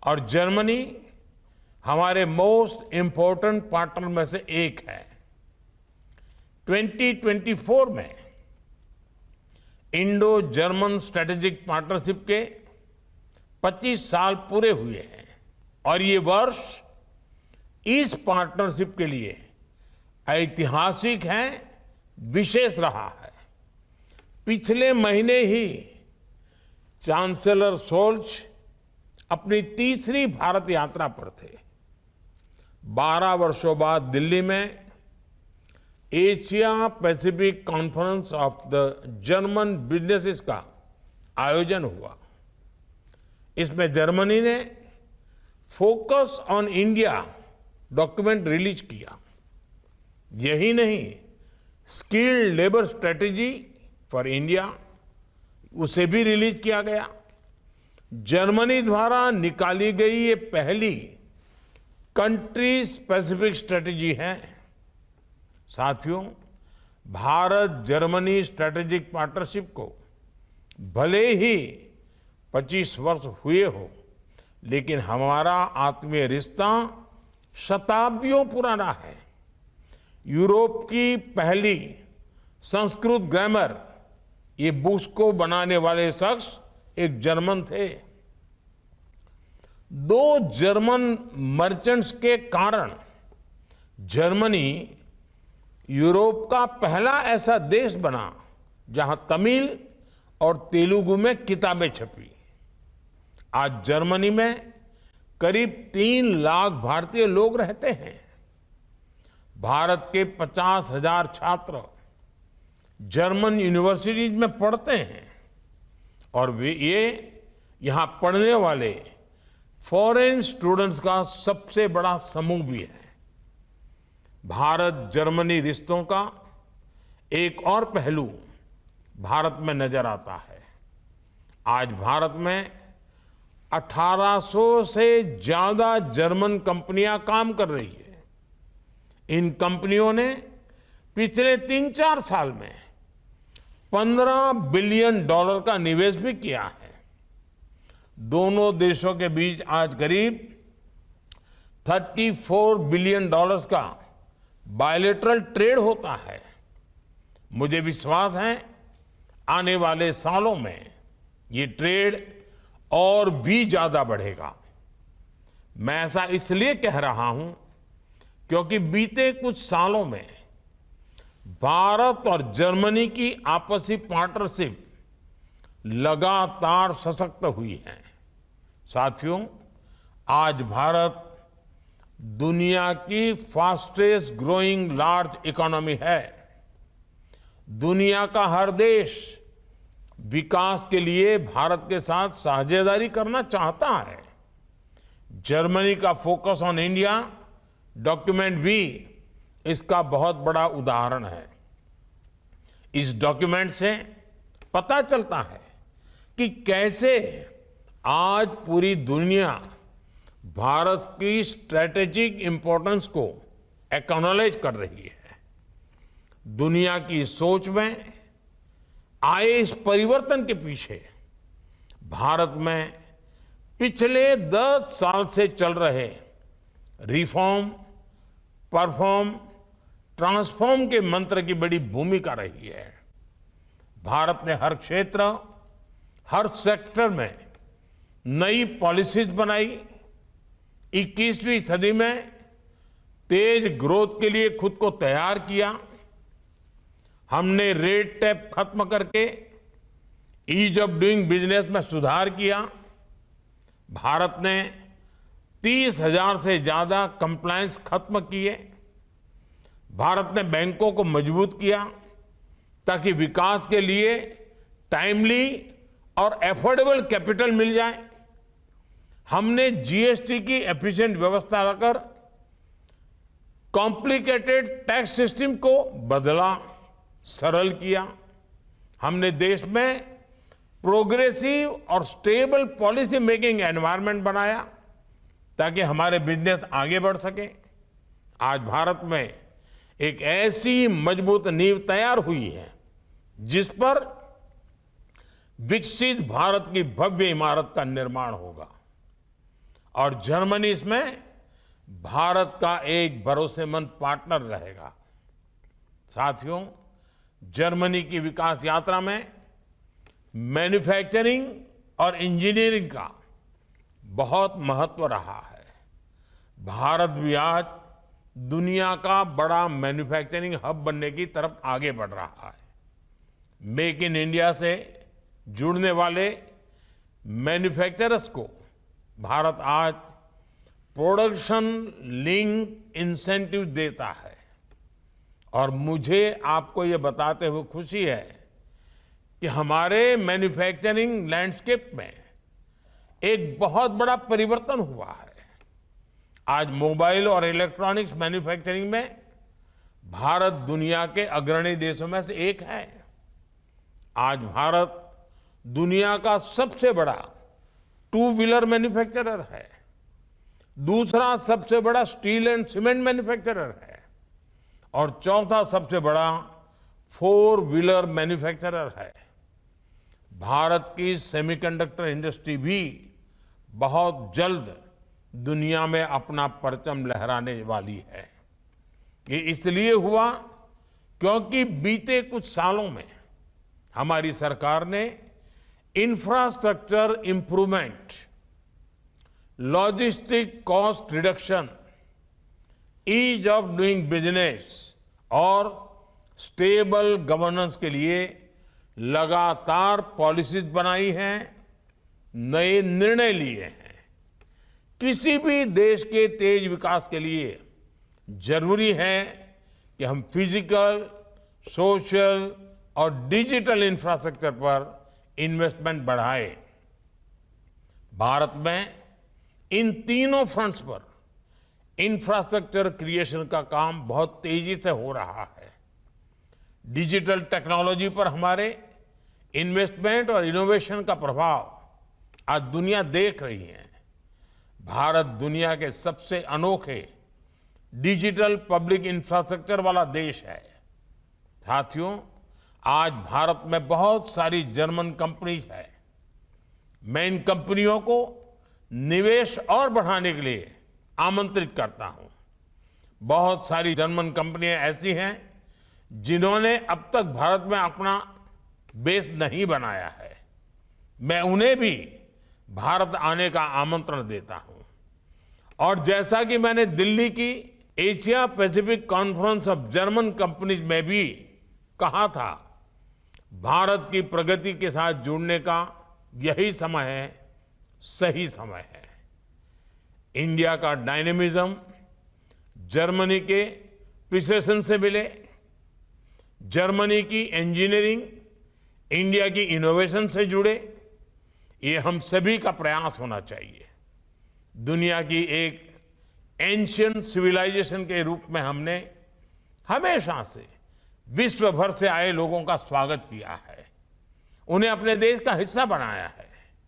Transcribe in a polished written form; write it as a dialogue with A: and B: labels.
A: और जर्मनी हमारे most important partner में से एक है। 2024 में इंडो जर्मन स्ट्रेटेजिक पार्टनरशिप के 25 साल पूरे हुए हैं और ये वर्ष इस पार्टनरशिप के लिए ऐतिहासिक है, विशेष रहा है। पिछले महीने ही चांसलर शोल्ज अपनी तीसरी भारत यात्रा पर थे। 12 वर्षों बाद दिल्ली में Asia Pacific conference of the German businesses का आयोजन हुआ। इसमें जर्मनी ने focus on India document release किया। यही नहीं, skilled labour strategy for India उसे भी रिलीज किया गया। जर्मनी द्वारा निकाली गई ये पहली कंट्री स्पेसिफिक स्ट्रेटेजी है। साथियों, भारत जर्मनी स्ट्रेटेजिक पार्टनरशिप को भले ही 25 वर्ष हुए हो, लेकिन हमारा आत्मीय रिश्ता शताब्दियों पुराना है। यूरोप की पहली संस्कृत ग्रामर, ये बुक्स को बनाने वाले शख्स एक जर्मन थे। 2 जर्मन मर्चेंट्स के कारण जर्मनी यूरोप का पहला ऐसा देश बना जहां तमिल और तेलुगु में किताबें छपी। आज जर्मनी में करीब 3 लाख भारतीय लोग रहते हैं। भारत के 50,000 छात्र जर्मन यूनिवर्सिटीज में पढ़ते हैं और ये यहां पढ़ने वाले फॉरेन स्टूडेंट्स का सबसे बड़ा समूह भी है। भारत जर्मनी रिश्तों का एक और पहलू भारत में नजर आता है। आज भारत में 1800 से ज्यादा जर्मन कंपनियां काम कर रही है। इन कंपनियों ने पिछले 3-4 साल में $15 बिलियन का निवेश भी किया है। दोनों देशों के बीच आज करीब $34 बिलियन का बायलैटरल ट्रेड होता है। मुझे विश्वास है आने वाले सालों में ये ट्रेड और भी ज्यादा बढ़ेगा। मैं ऐसा इसलिए कह रहा हूं क्योंकि बीते कुछ सालों में भारत और जर्मनी की आपसी पार्टनरशिप लगातार सशक्त हुई है। साथियों, आज भारत दुनिया की फास्टेस्ट ग्रोइंग लार्ज इकोनॉमी है। दुनिया का हर देश विकास के लिए भारत के साथ साझेदारी करना चाहता है। जर्मनी का फोकस ऑन इंडिया डॉक्यूमेंट भी इसका बहुत बड़ा उदाहरण है। इस डॉक्यूमेंट से पता चलता है कि कैसे आज पूरी दुनिया भारत की स्ट्रैटेजिक इंपॉर्टेंस को एक्नॉलेज कर रही है। दुनिया की सोच में आए इस परिवर्तन के पीछे भारत में पिछले 10 साल से चल रहे रिफॉर्म, परफॉर्म, ट्रांसफॉर्म के मंत्र की बड़ी भूमिका रही है। भारत ने हर क्षेत्र, हर सेक्टर में नई पॉलिसीज बनाई। 21वीं सदी में तेज ग्रोथ के लिए खुद को तैयार किया। हमने रेड टेप खत्म करके ईज ऑफ डूइंग बिजनेस में सुधार किया। भारत ने 30,000 से ज्यादा कंप्लायंस खत्म किए। भारत ने बैंकों को मजबूत किया ताकि विकास के लिए टाइमली और एफोर्डेबल कैपिटल मिल जाए। हमने जीएसटी की एफिशिएंट व्यवस्था रखकर कॉम्प्लिकेटेड टैक्स सिस्टम को बदला, सरल किया। हमने देश में प्रोग्रेसिव और स्टेबल पॉलिसी मेकिंग एनवायरनमेंट बनाया ताकि हमारे बिजनेस आगे बढ़ सके। आज भारत में एक ऐसी मजबूत नींव तैयार हुई है जिस पर विकसित भारत की भव्य इमारत का निर्माण होगा। और जर्मनी इसमें भारत का एक भरोसेमंद पार्टनर रहेगा। साथियों, जर्मनी की विकास यात्रा में मैन्युफैक्चरिंग और इंजीनियरिंग का बहुत महत्व रहा है। भारत भी आज दुनिया का बड़ा मैन्युफैक्चरिंग हब बनने की तरफ आगे बढ़ रहा है। मेक इन इंडिया से जुड़ने वाले मैन्युफैक्चरर्स को भारत आज प्रोडक्शन लिंक इंसेंटिव देता है। और मुझे आपको ये बताते हुए खुशी है कि हमारे मैन्युफैक्चरिंग लैंडस्केप में एक बहुत बड़ा परिवर्तन हुआ है। आज मोबाइल और इलेक्ट्रॉनिक्स मैन्युफैक्चरिंग में भारत दुनिया के अग्रणी देशों में से एक है। आज भारत दुनिया का सबसे बड़ा टू व्हीलर मैन्युफैक्चरर है, दूसरा सबसे बड़ा स्टील एंड सीमेंट मैन्युफैक्चरर है और चौथा सबसे बड़ा फोर व्हीलर मैन्युफैक्चरर है। भारत की सेमीकंडक्टर इंडस्ट्री भी बहुत जल्द दुनिया में अपना परचम लहराने वाली है। ये इसलिए हुआ क्योंकि बीते कुछ सालों में हमारी सरकार ने infrastructure improvement, logistic cost reduction, ease of doing business और स्टेबल गवर्नेंस के लिए लगातार पॉलिसीज बनाई हैं, नए निर्णय लिए हैं। किसी भी देश के तेज विकास के लिए जरूरी है कि हम फिजिकल, सोशल और डिजिटल इंफ्रास्ट्रक्चर पर इन्वेस्टमेंट बढ़ाएं। भारत में इन तीनों फ्रंट्स पर इंफ्रास्ट्रक्चर क्रिएशन का काम बहुत तेजी से हो रहा है। डिजिटल टेक्नोलॉजी पर हमारे इन्वेस्टमेंट और इनोवेशन का प्रभाव आज दुनिया देख रही है। भारत दुनिया के सबसे अनोखे डिजिटल पब्लिक इंफ्रास्ट्रक्चर वाला देश है। साथियों, आज भारत में बहुत सारी जर्मन कंपनीज है। मैं इन कंपनियों को निवेश और बढ़ाने के लिए आमंत्रित करता हूं। बहुत सारी जर्मन कंपनियां ऐसी हैं जिन्होंने अब तक भारत में अपना बेस नहीं बनाया है। मैं उन्हें भी भारत आने का आमंत्रण देता हूं। और जैसा कि मैंने दिल्ली की Asia Pacific conference of German companies में भी कहा था, भारत की प्रगति के साथ जुड़ने का यही समय है, सही समय है। इंडिया का डायनेमिज्म जर्मनी के प्रिसिशन से मिले, जर्मनी की इंजीनियरिंग इंडिया की इनोवेशन से जुड़े, ये हम सभी का प्रयास होना चाहिए। दुनिया की एक एंशिएंट सिविलाइजेशन के रूप में हमने हमेशा से विश्व भर से आए लोगों का स्वागत किया है, उन्हें अपने देश का हिस्सा बनाया है।